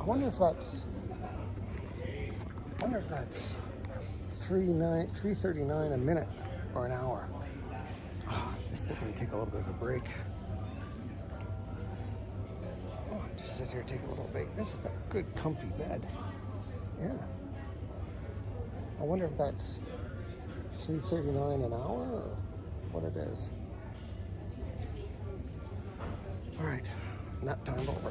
I wonder if that's $3.39 a minute or an hour. Oh, just sit there and take a little bit of a break. Oh, just sit here and take a little break. This is a good, comfy bed. Yeah. I wonder if that's $3.39 an hour or what it is. All right, nap time over.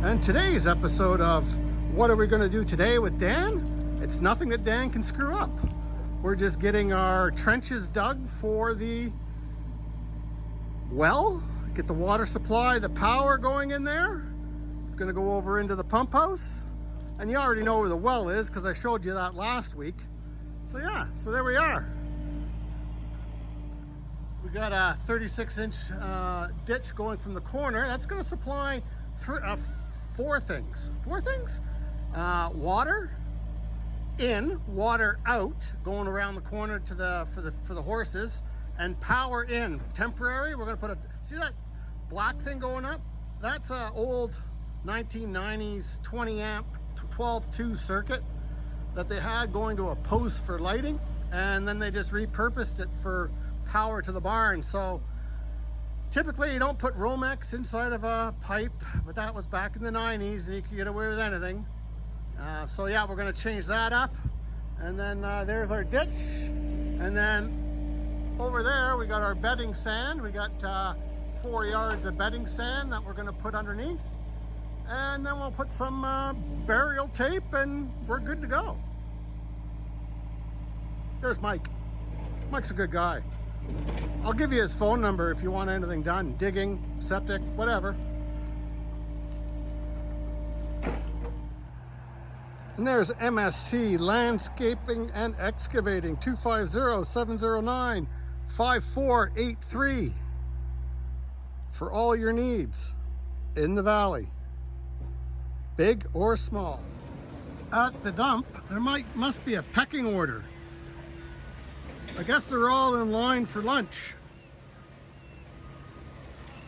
And today's episode of What Are We Going to Do Today with Dan? It's nothing that Dan can screw up. We're just getting our trenches dug for the well, get the water supply, the power going in there. It's going to go over into the pump house. And you already know where the well is because I showed you that last week. So yeah, so there we are. We got a 36-inch ditch going from the corner. That's going to supply four things. Water in, water out, going around the corner to for the horses, and power in. Temporary. We're going to put see that black thing going up? That's an old 1990s 20 amp 12-2 circuit that they had going to a post for lighting, and then they just repurposed it for power to the barn. So typically you don't put Romex inside of a pipe, but that was back in the 90s and you could get away with anything. So yeah, we're going to change that up. And then there's our ditch. And then over there we got our bedding sand. We got 4 yards of bedding sand that we're going to put underneath. And then we'll put some burial tape and we're good to go. There's Mike. Mike's a good guy. I'll give you his phone number if you want anything done. Digging, septic, whatever. And there's MSC Landscaping and Excavating, 250-709-5483 for all your needs in the valley, big or small. At the dump, there must be a pecking order. I guess they're all in line for lunch.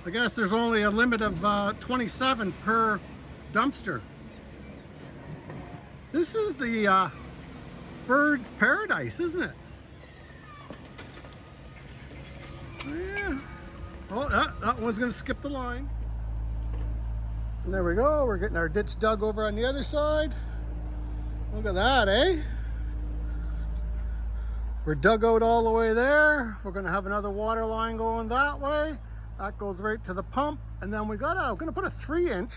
I guess there's only a limit of 27 per dumpster. This is the bird's paradise, isn't it? Yeah. Oh, that one's going to skip the line. And there we go. We're getting our ditch dug over on the other side. Look at that, eh? We're dug out all the way there. We're going to have another water line going that way. That goes right to the pump. And then we're going to put a 3-inch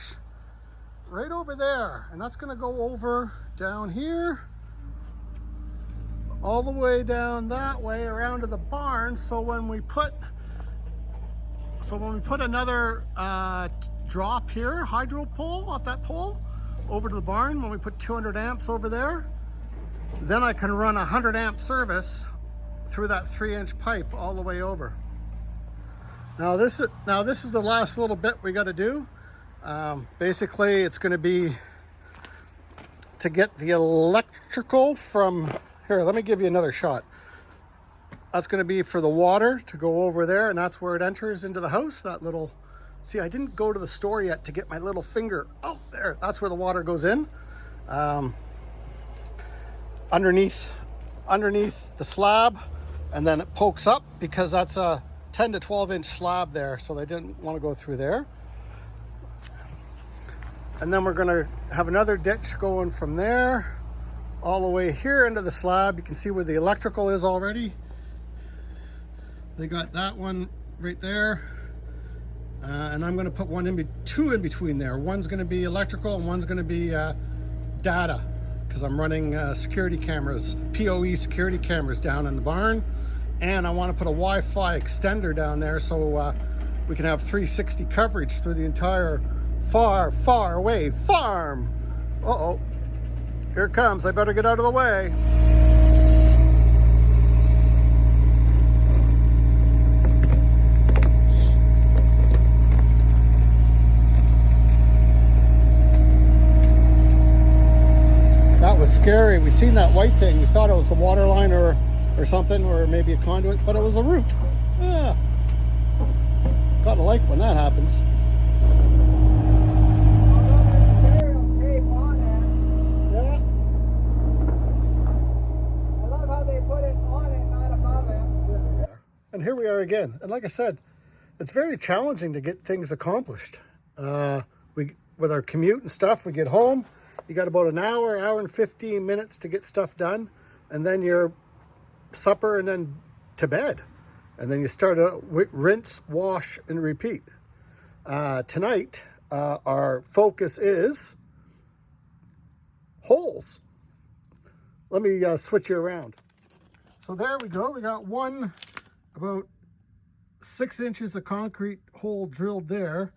right over there. And that's going to go over down here, all the way down that way around to the barn. So when we put another drop here, hydro pole off that pole over to the barn, when we put 200 amps over there, then I can run a 100 amp service through that 3-inch pipe all the way over. Now this is the last little bit we got to do. Basically, it's going to be to get the electrical from here. Let me give you another shot. That's going to be for the water to go over there, and that's where it enters into the house. That little, see, I didn't go to the store yet to get my little finger. Oh, there, that's where the water goes in. Underneath the slab, and then it pokes up because that's a 10 to 12 inch slab there, so they didn't want to go through there. And then we're going to have another ditch going from there all the way here into the slab. You can see where the electrical is already. They got that one right there. And I'm going to put two in between there. One's going to be electrical and one's going to be data, because I'm running security cameras, PoE security cameras down in the barn. And I want to put a Wi-Fi extender down there so we can have 360 coverage through the entire far, far away farm. Uh-oh, here it comes. I better get out of the way. was scary. We seen that white thing. We thought it was the water line or something, or maybe a conduit, but it was a root. Yeah. Gotta like when that happens. And here we are again. And like I said, it's very challenging to get things accomplished. With our commute and stuff, we get home, you got about an hour and 15 minutes to get stuff done, and then your supper, and then to bed. And then you start rinse, wash, and repeat. Tonight, our focus is holes. Let me switch you around. So there we go. We got one about 6 inches of concrete hole drilled there,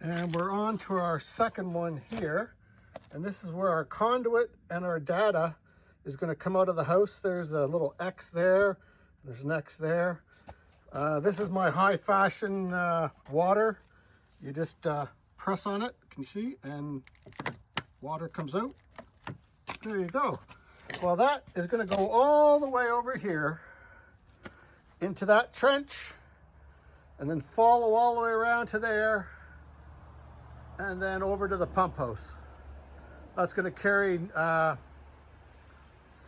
and we're on to our second one here, and this is where our conduit and our data is going to come out of the house. There's the little X there, there's an X there. This is my high fashion water. You just press on it, can you see, and water comes out. There you go. Well, that is going to go all the way over here into that trench, and then follow all the way around to there, and then over to the pump house. That's going to carry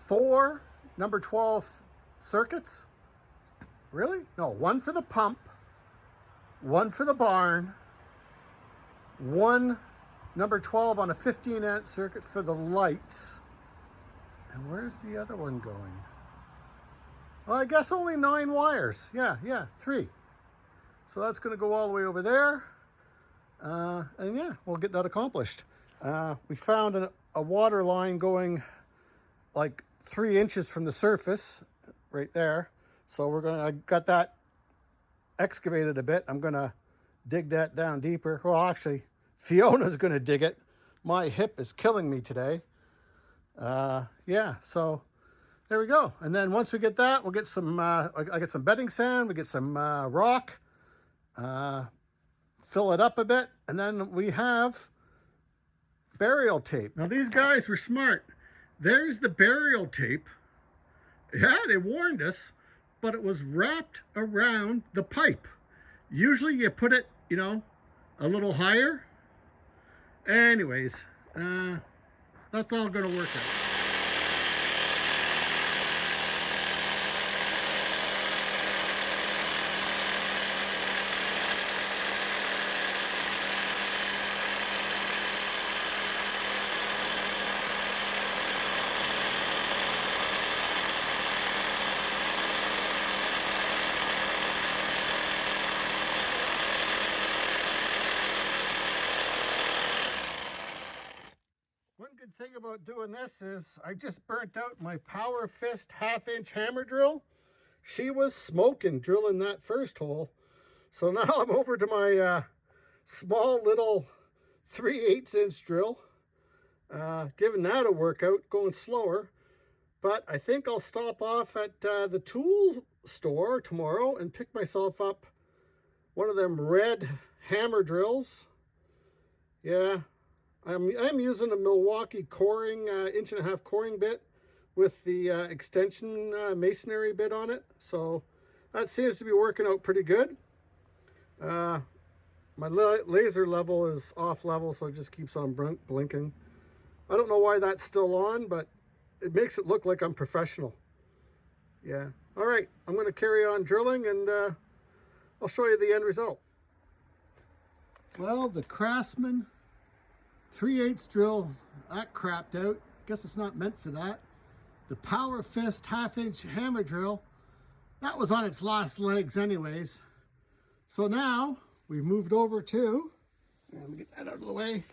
4 number 12 circuits. Really? No, 1 for the pump, 1 for the barn, 1 number 12 on a 15-amp circuit for the lights. And where's the other one going? Well, I guess only 9 wires. Yeah, 3. So that's going to go all the way over there. And yeah, we'll get that accomplished. We found a water line going like 3 inches from the surface right there. So I got that excavated a bit. I'm going to dig that down deeper. Well, actually, Fiona's going to dig it. My hip is killing me today. Yeah, so there we go. And then once we get that, we'll get some, I get some bedding sand, we get some rock, fill it up a bit, and then we have burial tape. Now these guys were smart. There's the burial tape. Yeah, they warned us, but it was wrapped around the pipe. Usually you put it, you know, a little higher. Anyways, that's all going to work out. One good thing about doing this is I just burnt out my Power Fist 1/2-inch hammer drill. She was smoking drilling that first hole. So now I'm over to my small little 3/8-inch drill. Giving that a workout, going slower. But I think I'll stop off at the tool store tomorrow and pick myself up one of them red hammer drills. Yeah. I'm using a Milwaukee coring, 1.5-inch coring bit with the extension masonry bit on it. So that seems to be working out pretty good. My laser level is off level, so it just keeps on blinking. I don't know why that's still on, but it makes it look like I'm professional. Yeah. All right, I'm going to carry on drilling, and I'll show you the end result. Well, the Craftsman 3/8 drill, that crapped out. Guess it's not meant for that. The Power Fist 1/2-inch hammer drill, that was on its last legs anyways. So now we've moved over to, let me get that out of the way,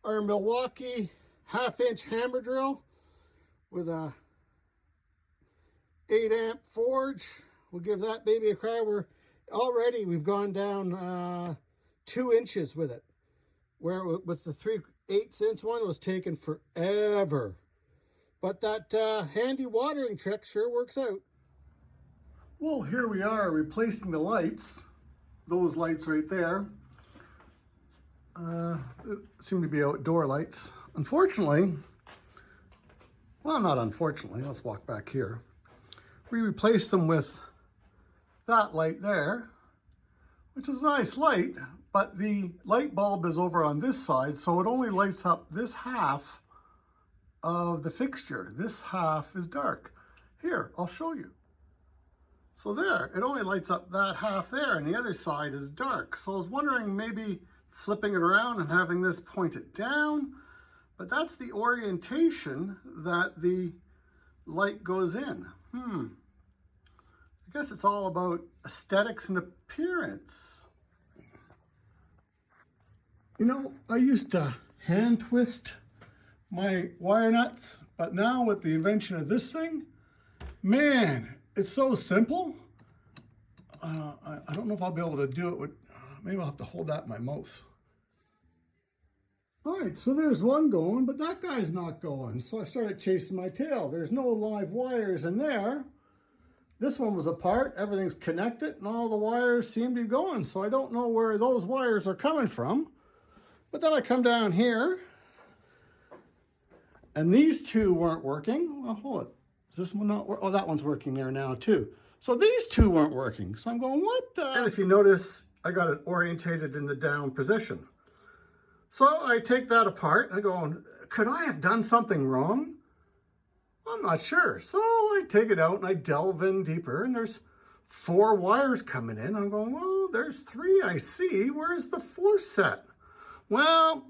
our Milwaukee 1/2-inch hammer drill with a 8-amp forge. We'll give that baby a try. We've gone down 2 inches with it. Where with the 3/8-inch one, it was taking forever. But that handy watering trick sure works out. Well, here we are replacing the lights. Those lights right there. Seem to be outdoor lights. Unfortunately, Well, not unfortunately, let's walk back here. We replaced them with that light there, which is a nice light, but the light bulb is over on this side, so it only lights up this half of the fixture. This half is dark. Here, I'll show you. So there, it only lights up that half there, and the other side is dark. So I was wondering maybe flipping it around and having this pointed down, but that's the orientation that the light goes in. I guess it's all about aesthetics and appearance. You know, I used to hand twist my wire nuts, but now with the invention of this thing, man, it's so simple. I don't know if I'll be able to do it with, maybe I'll have to hold that in my mouth. All right, so there's one going, but that guy's not going. So I started chasing my tail. There's no live wires in there. This one was apart, everything's connected, and all the wires seem to be going. So I don't know where those wires are coming from. But then I come down here, and these two weren't working. Well, hold it. Is this one not working? Oh, that one's working there now too. So these two weren't working. So I'm going, what the? And if you notice, I got it orientated in the down position. So I take that apart and I go, could I have done something wrong? I'm not sure. So I take it out and I delve in deeper, and there's 4 wires coming in. I'm going, well, there's 3 I see. Where's the 4th set? Well,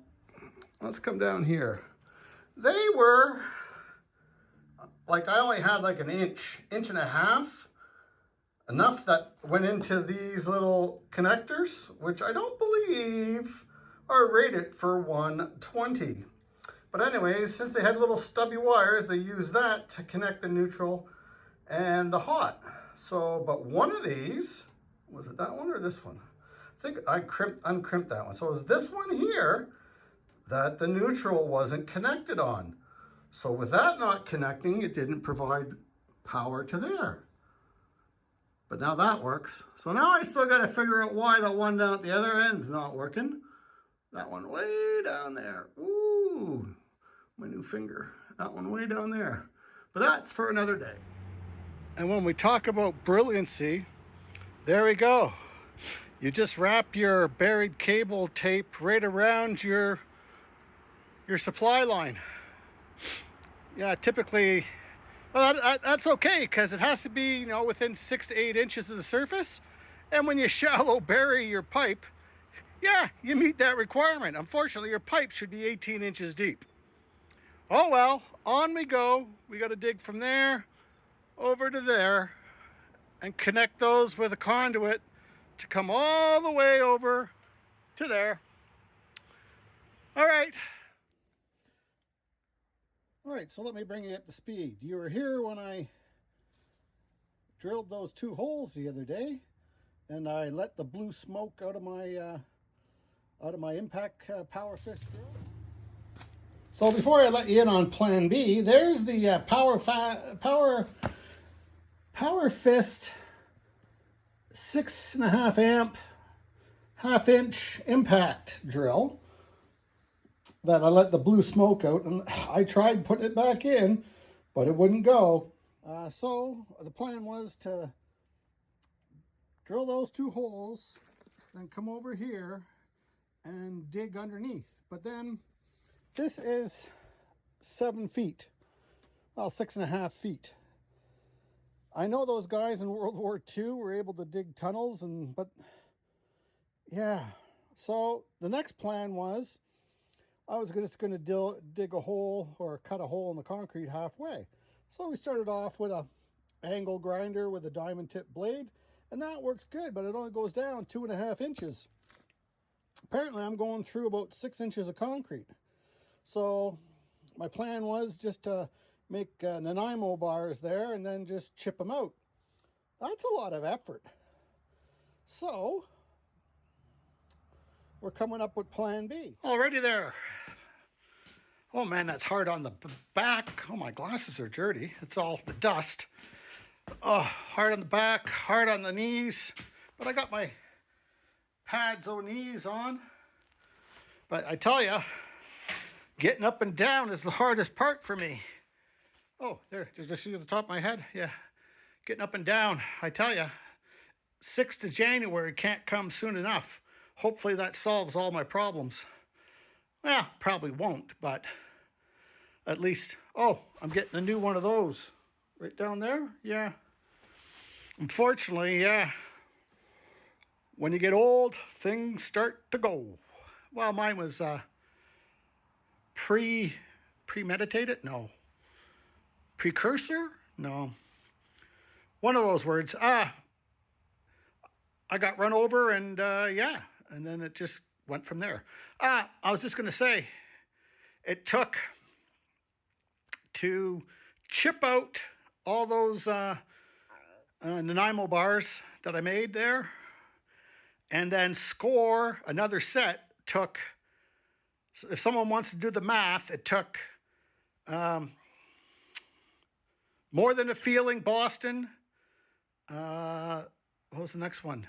let's come down here. They were, like, I only had like an inch and a half, enough that went into these little connectors, which I don't believe are rated for 120. But anyways, since they had little stubby wires, they used that to connect the neutral and the hot. So, but one of these, was it that one or this one? I think I uncrimped that one. So it was this one here that the neutral wasn't connected on. So with that not connecting, it didn't provide power to there. But now that works. So now I still got to figure out why the one down at the other end's not working. That one way down there. Ooh, my new finger. That one way down there. But that's for another day. And when we talk about brilliancy, there we go. You just wrap your buried cable tape right around your supply line. Yeah, typically, well, that's okay because it has to be, you know, within 6 to 8 inches of the surface. And when you shallow bury your pipe, yeah, you meet that requirement. Unfortunately, your pipe should be 18 inches deep. Oh well, on we go. We got to dig from there over to there and connect those with a conduit to come all the way over to there. All right, so let me bring you up to speed. You were here when I drilled those 2 holes the other day, and I let the blue smoke out of my impact power fist drill. So before I let you in on plan B, there's the power fist 6.5 amp, 1/2 inch impact drill that I let the blue smoke out, and I tried putting it back in, but it wouldn't go. So the plan was to drill those 2 holes, then come over here and dig underneath. But then this is 7 feet, well, 6.5 feet. I know those guys in World War II were able to dig tunnels, but yeah. So the next plan was I was just going to dig a hole or cut a hole in the concrete halfway. So we started off with a angle grinder with a diamond tip blade, and that works good, but it only goes down 2.5 inches. Apparently I'm going through about 6 inches of concrete. So my plan was just to make Nanaimo bars there and then just chip them out. That's a lot of effort. So we're coming up with plan B. Already there. Oh man, that's hard on the back. Oh, my glasses are dirty. It's all the dust. Oh, hard on the back, hard on the knees. But I got my pads on knees on. But I tell you, getting up and down is the hardest part for me. Oh, there, just see at the top of my head? Yeah, getting up and down. I tell you, 6th of January can't come soon enough. Hopefully that solves all my problems. Well, probably won't, but at least, oh, I'm getting a new one of those. Right down there, yeah. Unfortunately, yeah, when you get old, things start to go. Well, mine was premeditated? No. Precursor? No. One of those words. I got run over and yeah, and then it just went from there. I was just going to say, it took to chip out all those Nanaimo bars that I made there and then score another set took, if someone wants to do the math, it took More Than a Feeling, Boston. What was the next one?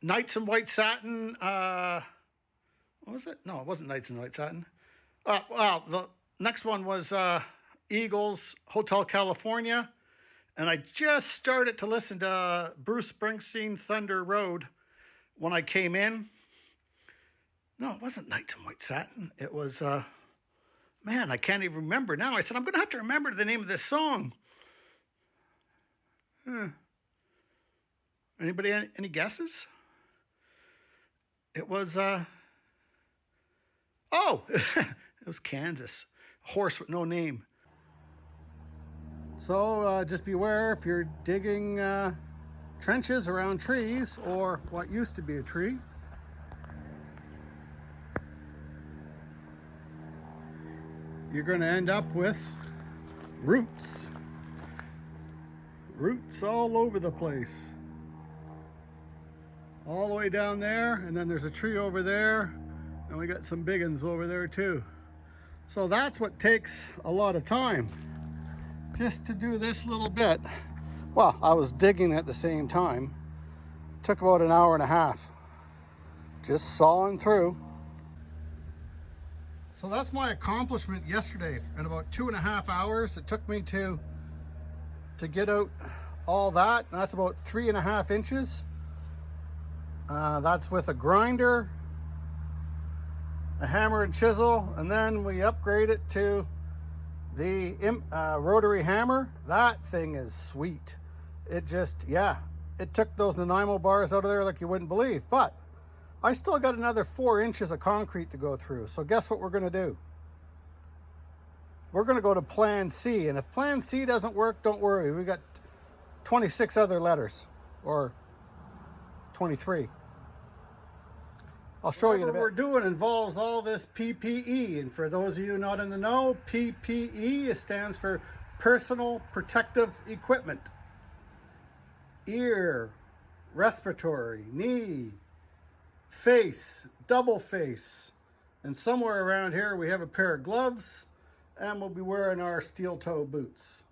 Nights in White Satin. What was it? No, it wasn't Nights in White Satin. Well, the next one was Eagles, Hotel California. And I just started to listen to Bruce Springsteen, Thunder Road, when I came in. No, it wasn't Nights in White Satin. It was, man, I can't even remember now. I said, I'm going to have to remember the name of this song. Anybody, any guesses? It was, oh, it was Kansas. A horse with no name. So just beware if you're digging trenches around trees or what used to be a tree. You're going to end up with roots. Roots all over the place. All the way down there, and then there's a tree over there, and we got some big ones over there too. So that's what takes a lot of time. Just to do this little bit. Well, I was digging at the same time. Took about an hour and a half. Just sawing through. So that's my accomplishment yesterday. In about 2.5 hours, it took me to get out all that. And that's about 3.5 inches. That's with a grinder, a hammer and chisel, and then we upgrade it to the rotary hammer. That thing is sweet. It just, yeah, it took those Nanaimo bars out of there like you wouldn't believe. But I still got another 4 inches of concrete to go through. So guess what we're going to do? We're going to go to Plan C. And if Plan C doesn't work, don't worry. We got 26 other letters, or 23. I'll show you in a bit. What we're doing involves all this PPE. And for those of you not in the know, PPE stands for Personal Protective Equipment. Ear, respiratory, knee, face, double face. And somewhere around here we have a pair of gloves, and we'll be wearing our steel toe boots.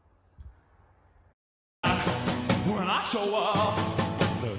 When I show up, the